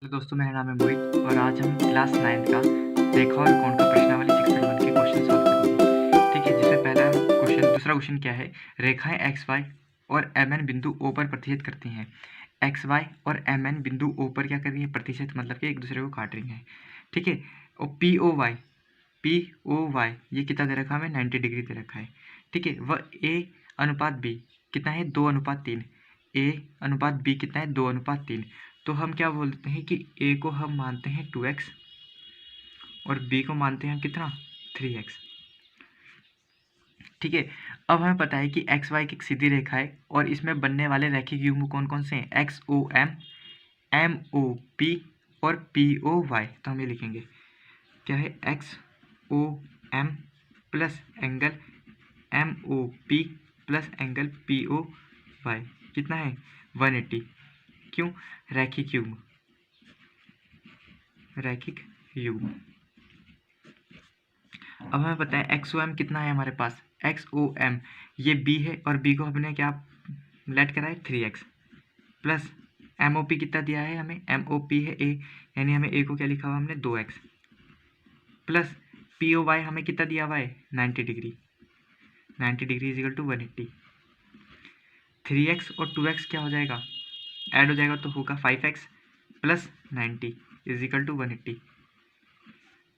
Hello दोस्तों, मेरा नाम है मोहित और आज हम क्लास 9 का रेखा और कोण का प्रश्नावली 6.1 के क्वेश्चन सॉल्व करेंगे। ठीक है, जिसमें पहला क्वेश्चन, दूसरा क्वेश्चन क्या है, रेखाएं एक्स वाई और एम एन बिंदु ओ पर प्रतिच्छेद करती हैं। एक्स वाई और एम एन बिंदु ओ पर क्या कर रही है, प्रतिच्छेद मतलब कि एक दूसरे को काट रही हैं। ठीक है, और पी ओ वाई ये कितना दे रखा है हमें, 90 डिग्री दे रखा है। ठीक है, वह ए अनुपात बी कितना है, 2:3। ए अनुपात बी कितना है, 2:3। तो हम क्या बोलते हैं कि ए को हम मानते हैं 2x और बी को मानते हैं कितना, 3x। ठीक है, अब हमें पता है कि एक्स वाई की एक सीधी रेखा है और इसमें बनने वाले रैखिक युग्म कौन कौन से हैं, X O M, M O P और पी ओ वाई। तो हम ये लिखेंगे क्या है, X O M plus angle M O P plus angle P O Y कितना है, 180। क्यों, रैखिक युग्म, रैखिक युग्म। अब हमें पता है एक्स ओ एम कितना है हमारे पास, एक्स ओ एम ये बी है और बी को हमने क्या लेट करा है, 3x plus M O P कितना दिया है हमें, एम ओ पी है ए, यानी हमें ए को क्या लिखा हुआ हमने 2x plus P O Y हमें कितना दिया हुआ है, 90 degree. 90 degree is equal to 180। 3x और 2x क्या हो जाएगा, ऐड हो जाएगा तो होगा 5x प्लस 90 इजिकल टू 180।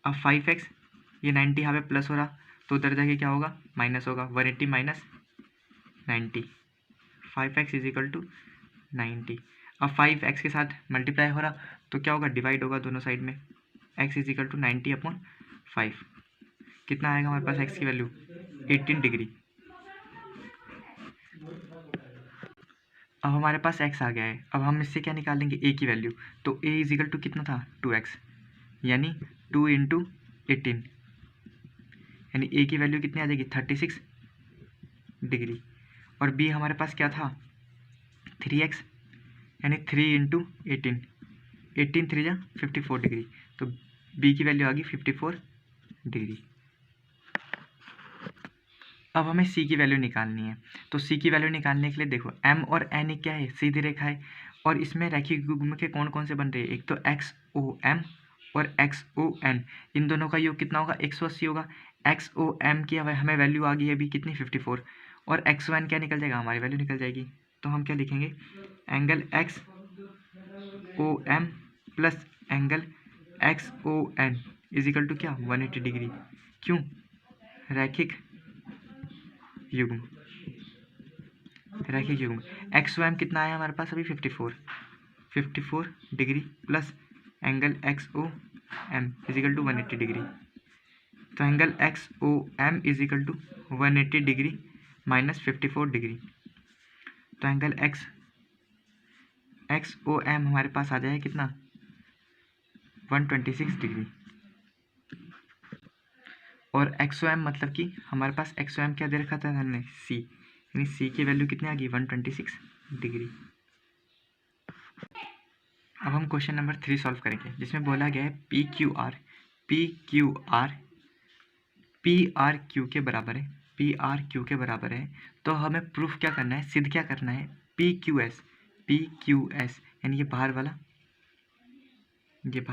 अब 5x ये 90 यहाँ पे प्लस हो रहा तो उधर जाके क्या होगा, माइनस होगा, 180 माइनस 90, 5x इजिकल टू 90। अब 5x के साथ मल्टीप्लाई हो रहा तो क्या होगा, डिवाइड होगा दोनों साइड में, x इजिकल टू 90/5। कितना आएगा हमारे पास x की वैल्यू, 18 डिग्री। अब हमारे पास x आ गया है, अब हम इससे क्या निकालेंगे, a की वैल्यू। तो a इजिकल टू कितना था, 2x, यानी 2 × 18, यानी a की वैल्यू कितनी आ जाएगी, 36 डिग्री। और b हमारे पास क्या था, 3x, यानी 3 × 18, 18 3 जा 54 डिग्री। तो b की वैल्यू आ गई 54 डिग्री। अब हमें c की वैल्यू निकालनी है। तो c की वैल्यू निकालने के लिए देखो, m और n क्या है, सीधी रेखा है और इसमें रैखिक युग्म के कौन कौन से बन रहे हैं, एक तो एक्स ओ एम और एक्स ओ एन, इन दोनों का योग कितना होगा, 180 होगा। एक्स ओ एम की हमें वैल्यू आ गई है अभी कितनी, 54, और एक्स ओ एन क्या निकल जाएगा, हमारी वैल्यू निकल जाएगी। तो हम क्या लिखेंगे, angle X O M plus angle X O N equal to क्या, 180 डिग्री। क्यों, रैखिक युग्म, रैखिक युग्म। एक्स ओ एम कितना आया हमारे पास अभी, 54 degree plus angle X O M is equal to 180 degree. तो angle X O M is equal to 180 degree minus 54 degree. तो एंगल एक्स ओ एम हमारे पास आ जाएगा कितना, 126 डिग्री। और एक्स ओ एम मतलब कि हमारे पास एक्स ओ एम क्या दे रखा था हमने, सी, यानी सी की वैल्यू कितनी आ गई, 126 डिग्री। अब हम क्वेश्चन नंबर 3 सॉल्व करेंगे, जिसमें बोला गया है पी क्यू आर क्यू के बराबर है, पी आर क्यू के बराबर है। तो हमें प्रूफ क्या करना है, सिद्ध क्या करना है, पी क्यू एस यानी ये बाहर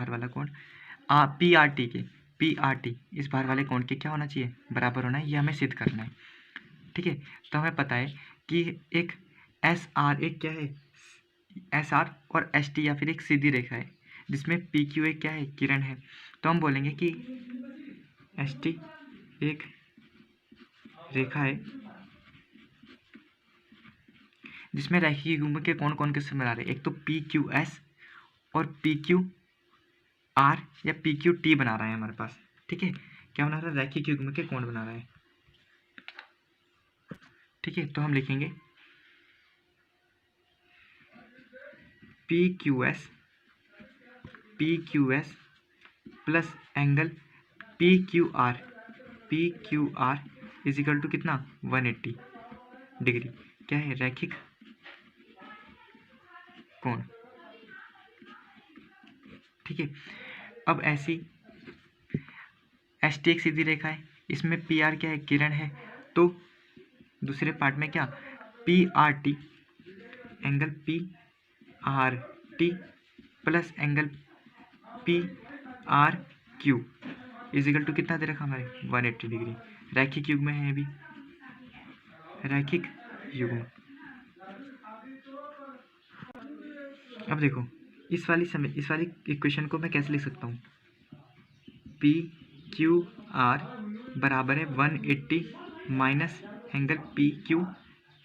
वाला कोण पी आर टी इस बाहर वाले कोण के क्या होना चाहिए, बराबर होना है, ये हमें सिद्ध करना है। ठीक है, तो हमें पता है कि एक एस आर, एक क्या है, एस आर और एस टी या फिर एक सीधी रेखा है जिसमें पी क्यू एक क्या है, किरण है। तो हम बोलेंगे कि एस टी एक रेखा है जिसमें रैखिक युग्म के कौन कौन किससे बना रहे हैं, एक तो पी क्यू एस और पी क्यू आर या पी क्यू टी बना रहा है हमारे पास। ठीक है, क्या बना रहा है, रैखिक युग्म के कौन बना रहा है। ठीक है, तो हम लिखेंगे P Q S plus angle P Q R equal to कितना, 180 डिग्री। क्या है, रैखिक कोण। ठीक है, अब ऐसी एस टी एक सीधी रेखा है, इसमें पी आर क्या है, किरण है। तो दूसरे पार्ट में क्या, P R T, angle P R T plus angle P R Q equal to कितना दे रखा हमारे 180 डिग्री। रैखिक युग्म है ये भी, रैखिक युग्म। अब देखो इस वाली इक्वेशन को मैं कैसे लिख सकता हूँ, पी क्यू आर बराबर है 180 minus angle P Q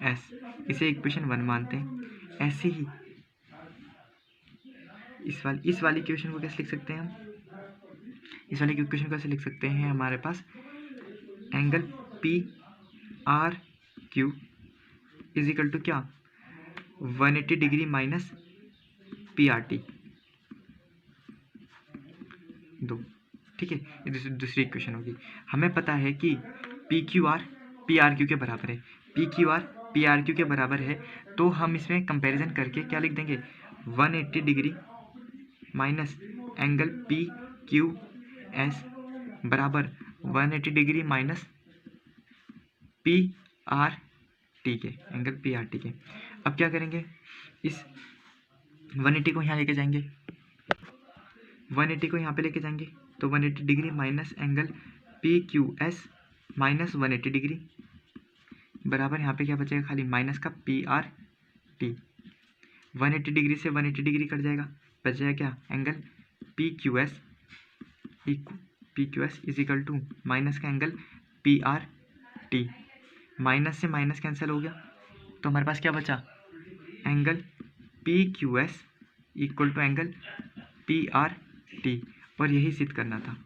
S, इसे इक्वेशन 1 मानते हैं। ऐसे ही इस वाली इक्वेशन को कैसे लिख सकते हैं हम, इस वाली इक्वेशन को कैसे लिख सकते हैं, हमारे पास angle P R Q is equal to क्या 180 degree minus P R T, दो, ठीक है। ये दूसरी इक्वेशन होगी। हमें पता है कि P Q R P R Q के बराबर है, P Q R P R Q के बराबर है, तो हम इसमें कंपैरिजन करके क्या लिख देंगे 180 degree minus angle P Q S बराबर 180 degree minus P R T के, एंगल पी आर टी के। अब क्या करेंगे, इस 180 को यहाँ लेके जाएंगे, 180 को यहाँ पे लेके जाएंगे, तो 180 degree minus angle P Q S minus 180 degree बराबर यहाँ पे क्या बचेगा, खाली माइनस का पी आर टी। 180 डिग्री से 180 डिग्री कट जाएगा, बच जाएगा क्या angle P Q S is equal to minus का angle P R T. Minus से माइनस कैंसिल हो गया, तो हमारे पास क्या बचा angle P Q S equal to angle P R T, और यही सिद्ध करना था,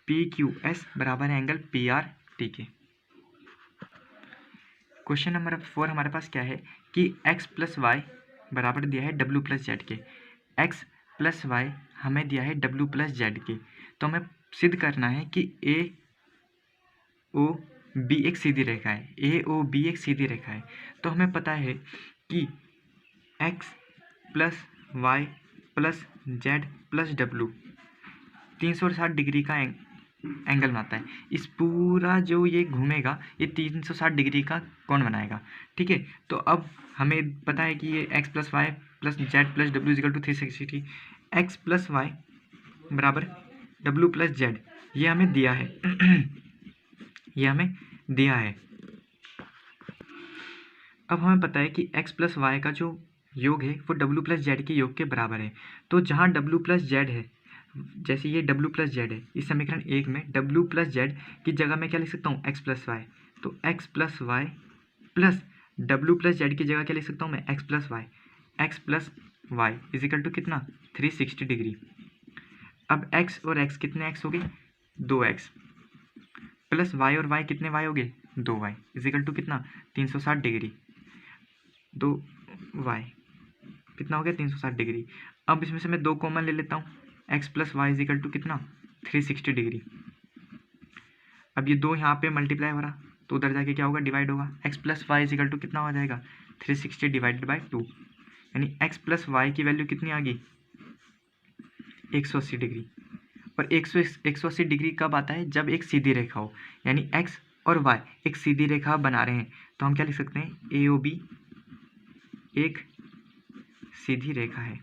पी क्यू एस बराबर है एंगल पी आर टी के। क्वेश्चन नंबर 4 हमारे पास क्या है कि x प्लस वाई बराबर दिया है डब्ल्यू प्लस जेड के, x प्लस वाई हमें दिया है डब्ल्यू प्लस जेड के, तो हमें सिद्ध करना है कि ए ओ बी एक सीधी रेखा है, ए ओ बी एक सीधी रेखा है। तो हमें पता है कि x plus Y plus Z plus W 360 degree का एंगल बनाता है। इस पूरा जो ये घूमेगा ये 360 डिग्री का कोण बनाएगा, ठीक है। तो अब हमें पता है कि ये x plus Y plus Z plus W equal to 360, X plus Y बराबर डब्ल्यू प्लस जेड, ये हमें दिया है ये हमें दिया है। अब हमें पता है कि x प्लस वाई का जो योग है वो डब्ल्यू प्लस जेड के योग के बराबर है। तो जहाँ डब्ल्यू प्लस जेड है, जैसे ये डब्ल्यू प्लस जेड है, इस समीकरण 1 में डब्ल्यू प्लस जेड की जगह मैं क्या लिख सकता हूँ एक्स प्लस वाई, तो X plus Y plus W plus Z की जगह क्या लिख सकता हूँ मैं X plus Y equal to कितना 360 डिग्री। अब x और x कितने x हो गए 2x प्लस y और y कितने y हो गए 2y इजिकल टू कितना 360 डिग्री, 2y कितना हो गया 360 डिग्री। अब इसमें से मैं 2 कॉमन ले लेता हूँ, x plus Y equal to कितना 360 डिग्री। अब ये 2 यहाँ पे मल्टीप्लाई हो रहा, तो उधर जाके क्या होगा डिवाइड होगा, x plus Y equal to कितना हो जाएगा 360 डिवाइडेड बाई 2, यानी x प्लस वाई की वैल्यू कितनी आ गई 180 डिग्री। और 180 डिग्री कब आता है, जब एक सीधी रेखा हो, यानी x और y एक सीधी रेखा बना रहे हैं, तो हम क्या लिख सकते हैं ए ओ बी एक सीधी रेखा है।